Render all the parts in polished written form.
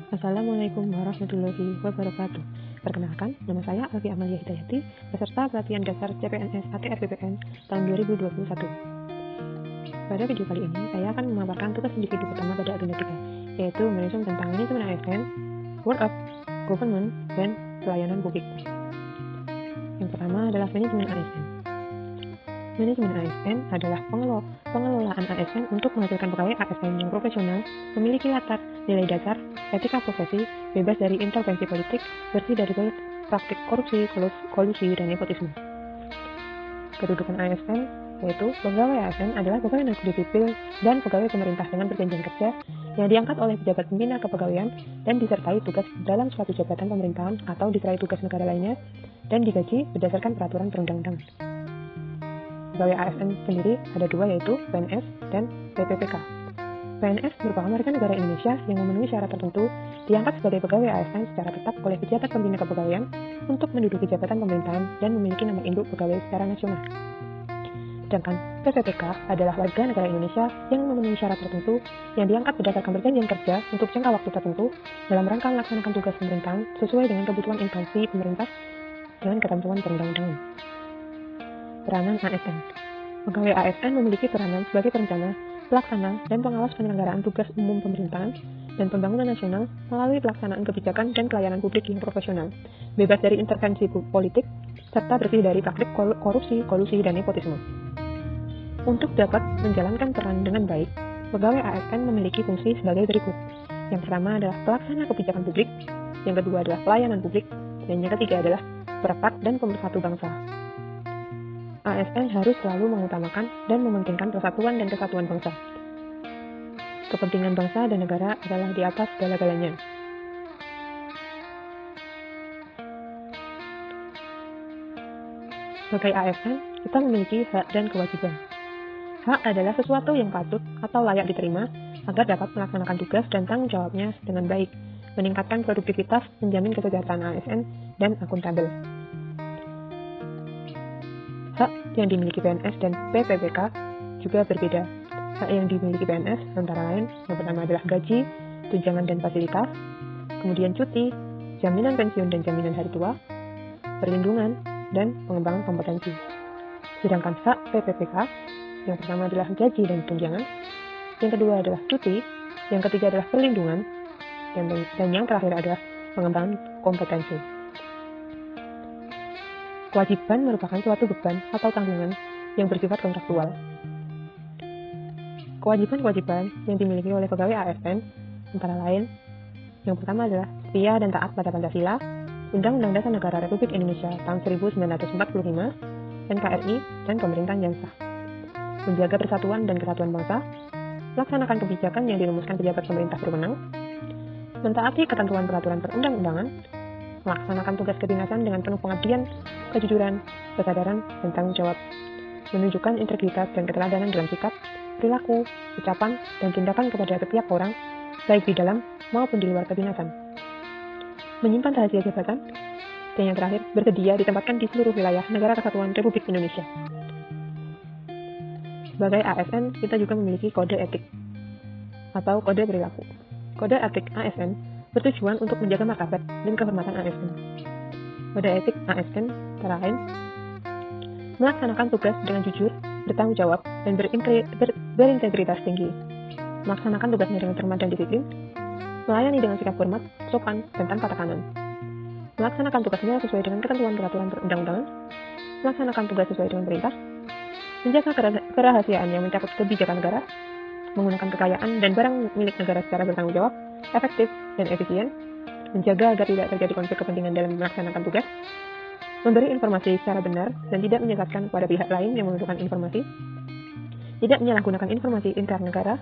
Assalamualaikum warahmatullahi wabarakatuh. Perkenalkan, nama saya Alfi Amalia Hidayati, peserta pelatihan dasar CPNS ATR BPN tahun 2021. Pada video kali ini, saya akan memaparkan tugas individu pertama pada agenda 3, yaitu menyusun tentang manajemen ASN, Work Up, Government, dan pelayanan publik. Yang pertama adalah manajemen ASN. Manajemen ASN adalah pengelolaan ASN untuk menghasilkan pegawai ASN yang profesional, memiliki latar nilai dasar, etika profesi, bebas dari intervensi politik, bersih dari praktik korupsi, kolusi, dan nepotisme. Kedudukan ASN yaitu pegawai ASN adalah pegawai negeri sipil dan pegawai pemerintah dengan perjanjian kerja yang diangkat oleh pejabat pembina kepegawaian dan disertai tugas dalam suatu jabatan pemerintahan atau disertai tugas negara lainnya dan digaji berdasarkan peraturan perundang-undangan. Pegawai ASN sendiri ada dua, yaitu PNS dan PPPK. PNS merupakan warga negara Indonesia yang memenuhi syarat tertentu diangkat sebagai pegawai ASN secara tetap oleh pejabat pembina kepegawaian untuk menduduki jabatan pemerintahan dan memiliki nomor induk pegawai secara nasional. Sedangkan PPPK adalah warga negara Indonesia yang memenuhi syarat tertentu yang diangkat berdasarkan perjanjian kerja untuk jangka waktu tertentu dalam rangka melaksanakan tugas pemerintahan sesuai dengan kebutuhan instansi pemerintah dengan ketentuan perundang-undangan. Peranan ASN. Pegawai ASN memiliki peranan sebagai perencana, pelaksana, dan pengawas penyelenggaraan tugas umum pemerintahan dan pembangunan nasional melalui pelaksanaan kebijakan dan pelayanan publik yang profesional, bebas dari intervensi politik, serta bersih dari praktik korupsi, kolusi, dan nepotisme. Untuk dapat menjalankan peran dengan baik, pegawai ASN memiliki fungsi sebagai berikut. Yang pertama adalah pelaksana kebijakan publik, yang kedua adalah pelayanan publik, dan yang ketiga adalah perekat dan pemersatu bangsa. ASN harus selalu mengutamakan dan mementingkan persatuan dan kesatuan bangsa. Kepentingan bangsa dan negara adalah di atas segala-galanya. Sebagai ASN, kita memiliki hak dan kewajiban. Hak adalah sesuatu yang patut atau layak diterima agar dapat melaksanakan tugas dan tanggung jawabnya dengan baik, meningkatkan produktivitas, menjamin kesejahteraan ASN, dan akuntabel. Hak yang dimiliki PNS dan PPPK juga berbeda. Hak yang dimiliki PNS antara lain yang pertama adalah gaji, tunjangan dan fasilitas, kemudian cuti, jaminan pensiun dan jaminan hari tua, perlindungan, dan pengembangan kompetensi. Sedangkan hak PPPK yang pertama adalah gaji dan tunjangan, yang kedua adalah cuti, yang ketiga adalah perlindungan, dan yang terakhir adalah pengembangan kompetensi. Kewajiban merupakan suatu beban atau tanggungan yang bersifat kontraktual. Kewajiban-kewajiban yang dimiliki oleh pegawai ASN antara lain yang pertama adalah setia dan taat pada Pancasila, Undang-Undang Dasar Negara Republik Indonesia tahun 1945, NKRI, dan pemerintahan yang sah. Menjaga persatuan dan kesatuan bangsa, melaksanakan kebijakan yang dirumuskan pejabat pemerintah berwenang, mentaati ketentuan peraturan perundang-undangan, melaksanakan tugas kedinasan dengan penuh pengabdian, kejujuran, kesadaran, dan tanggung jawab, menunjukkan integritas dan keteladanan dalam sikap, perilaku, ucapan, dan tindakan kepada setiap orang, baik di dalam maupun di luar kedinasan, menyimpan rahasia jabatan, dan yang terakhir, bersedia ditempatkan di seluruh wilayah Negara Kesatuan Republik Indonesia. Sebagai ASN, kita juga memiliki kode etik atau kode perilaku. Kode etik ASN bertujuan untuk menjaga martabat dan kehormatan ASN. Kode etik ASN antara lain melaksanakan tugas dengan jujur, bertanggung jawab, dan berintegritas tinggi, melaksanakan tugasnya dengan cermat dan disiplin, melayani dengan sikap hormat, sopan, dan tanpa tekanan, melaksanakan tugasnya sesuai dengan ketentuan peraturan perundang-undangan, melaksanakan tugas sesuai dengan perintah, menjaga kerahasiaan yang mencakup kebijakan negara, menggunakan kekayaan dan barang milik negara secara bertanggung jawab, efektif, dan efisien, menjaga agar tidak terjadi konflik kepentingan dalam melaksanakan tugas, memberi informasi secara benar dan tidak menyesatkan kepada pihak lain yang membutuhkan informasi, tidak menyalahgunakan informasi inter negara,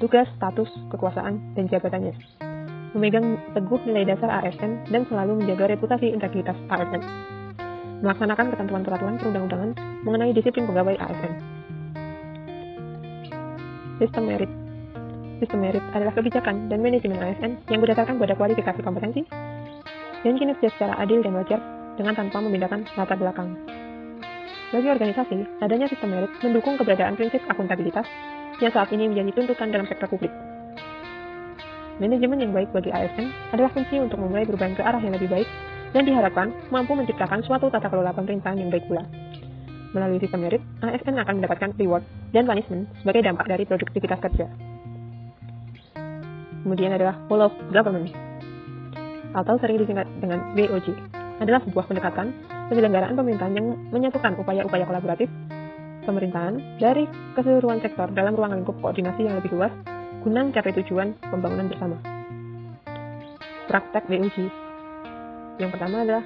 tugas, status, kekuasaan, dan jabatannya, memegang teguh nilai dasar ASN dan selalu menjaga reputasi integritas ASN, melaksanakan ketentuan peraturan perundang-undangan mengenai disiplin pegawai ASN. Sistem merit. Sistem merit adalah kebijakan dan manajemen ASN yang berdasarkan pada kualifikasi kompetensi dan kinerja secara adil dan wajar dengan tanpa membedakan latar belakang. Bagi organisasi, adanya sistem merit mendukung keberadaan prinsip akuntabilitas yang saat ini menjadi tuntutan dalam sektor publik. Manajemen yang baik bagi ASN adalah kunci untuk memulai perubahan ke arah yang lebih baik dan diharapkan mampu menciptakan suatu tata kelola pemerintahan yang baik pula. Melalui sistem merit, ASN akan mendapatkan reward dan punishment sebagai dampak dari produktivitas kerja. Kemudian adalah Whole of Government, atau sering disingkat dengan WOG, adalah sebuah pendekatan penyelenggaraan pemerintahan yang menyatukan upaya-upaya kolaboratif pemerintahan dari keseluruhan sektor dalam ruang lingkup koordinasi yang lebih luas guna mencapai tujuan pembangunan bersama. Praktek WOG. Yang pertama adalah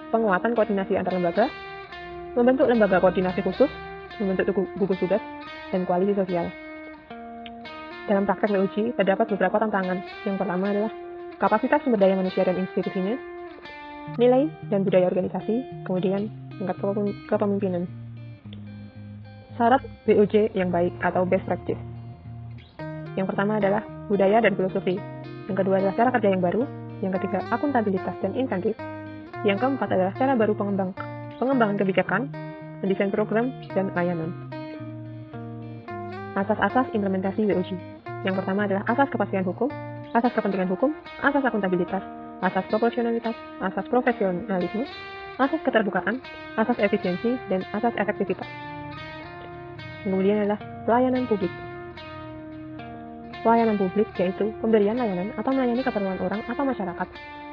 penguatan koordinasi antar lembaga, membentuk lembaga koordinasi khusus, membentuk gugus tugas, dan koalisi sosial. Dalam praktek WOG terdapat beberapa tantangan. Yang pertama adalah kapasitas sumber daya manusia dan institusinya, nilai dan budaya organisasi, kemudian tingkat kepemimpinan. Syarat WOG yang baik atau best practice. Yang pertama adalah budaya dan filosofi. Yang kedua adalah cara kerja yang baru. Yang ketiga, akuntabilitas dan insentif. Yang keempat adalah cara baru pengembangan kebijakan, mendesain program, dan layanan. Asas-asas implementasi WOG. Yang pertama adalah asas kepastian hukum, asas kepentingan hukum, asas akuntabilitas, asas proporsionalitas, asas profesionalisme, asas keterbukaan, asas efisiensi, dan asas efektivitas. Kemudian adalah pelayanan publik. Pelayanan publik yaitu pemberian layanan atau melayani keperluan orang atau masyarakat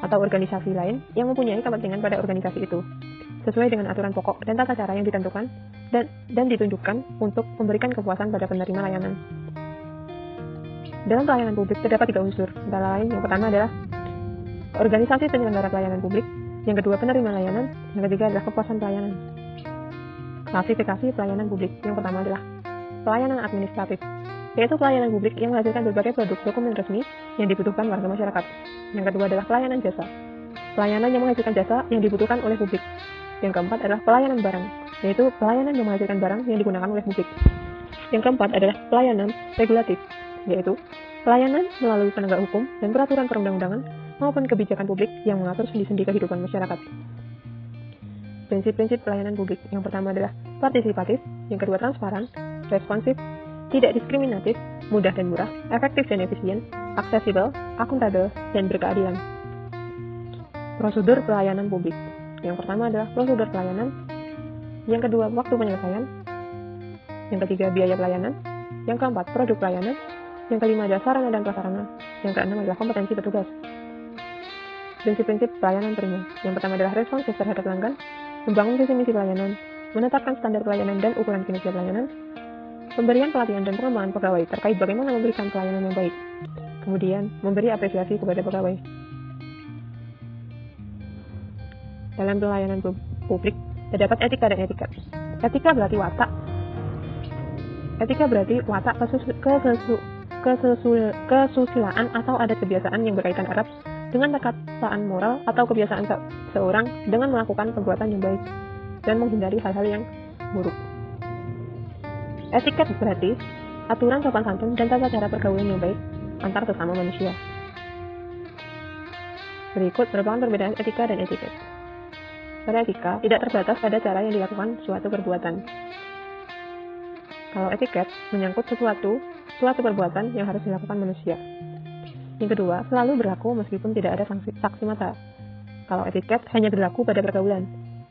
atau organisasi lain yang mempunyai kepentingan pada organisasi itu, sesuai dengan aturan pokok dan tata cara yang ditentukan dan ditunjukkan untuk memberikan kepuasan pada penerima layanan. Dalam pelayanan publik terdapat 3 unsur, antara lain yang pertama adalah organisasi penyelenggara pelayanan publik, yang kedua penerima layanan, yang ketiga adalah kepuasan pelayanan. Klasifikasi pelayanan publik. Yang pertama adalah pelayanan administratif, yaitu pelayanan publik yang menghasilkan berbagai produk dokumen resmi yang dibutuhkan warga masyarakat. Yang kedua adalah pelayanan jasa, pelayanan yang menghasilkan jasa yang dibutuhkan oleh publik. Yang keempat adalah pelayanan barang, yaitu pelayanan yang menghasilkan barang yang digunakan oleh publik. Yang keempat adalah pelayanan regulatif, yaitu pelayanan melalui penegak hukum dan peraturan perundang-undangan maupun kebijakan publik yang mengatur sendi-sendi kehidupan masyarakat. Prinsip-prinsip pelayanan publik. Yang pertama adalah partisipatif, yang kedua transparan, responsif, tidak diskriminatif, mudah dan murah, efektif dan efisien, aksesibel, akuntabel, dan berkeadilan. Prosedur pelayanan publik. Yang pertama adalah prosedur pelayanan, yang kedua waktu penyelesaian, yang ketiga biaya pelayanan, yang keempat produk pelayanan, yang kelima adalah sarana dan prasarana, yang keenam adalah kompetensi petugas. Prinsip-prinsip pelayanan prima. Yang pertama adalah responsif terhadap pelanggan, membangun visi misi pelayanan, menetapkan standar pelayanan dan ukuran kinerja pelayanan, pemberian pelatihan dan pengembangan pegawai terkait bagaimana memberikan pelayanan yang baik, kemudian memberi apresiasi kepada pegawai. Dalam pelayanan publik terdapat etika dan etiket. Etika berarti watak kesusilaan atau adat kebiasaan yang berkaitan erat dengan perkataan moral atau kebiasaan seorang dengan melakukan perbuatan yang baik dan menghindari hal-hal yang buruk. Etiket berarti aturan sopan santun dan tata cara pergaulan yang baik antar sesama manusia. Berikut merupakan perbedaan etika dan etiket. Pada etika, tidak terbatas pada cara yang dilakukan suatu perbuatan. Kalau etiket menyangkut suatu perbuatan yang harus dilakukan manusia. Yang kedua, selalu berlaku meskipun tidak ada saksi mata. Kalau etiket hanya berlaku pada pergaulan.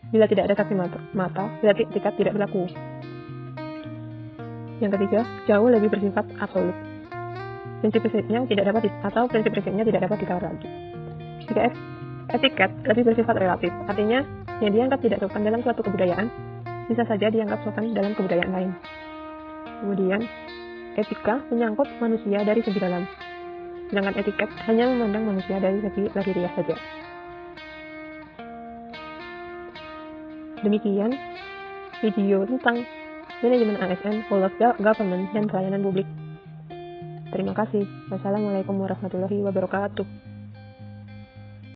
Bila tidak ada saksi mata, berarti etiket tidak berlaku. Yang ketiga, jauh lebih bersifat absolut. Prinsip-prinsipnya tidak dapat ditawar lagi. Jika etiket lebih bersifat relatif, artinya yang dianggap tidak sopan dalam suatu kebudayaan bisa saja dianggap sopan dalam kebudayaan lain. Kemudian, etika menyangkut manusia dari segi dalam, sedangkan etiket hanya memandang manusia dari segi lahiriah saja. Demikian video tentang manajemen ASN, Whole of Government, dan pelayanan publik. Terima kasih. Wassalamualaikum warahmatullahi wabarakatuh.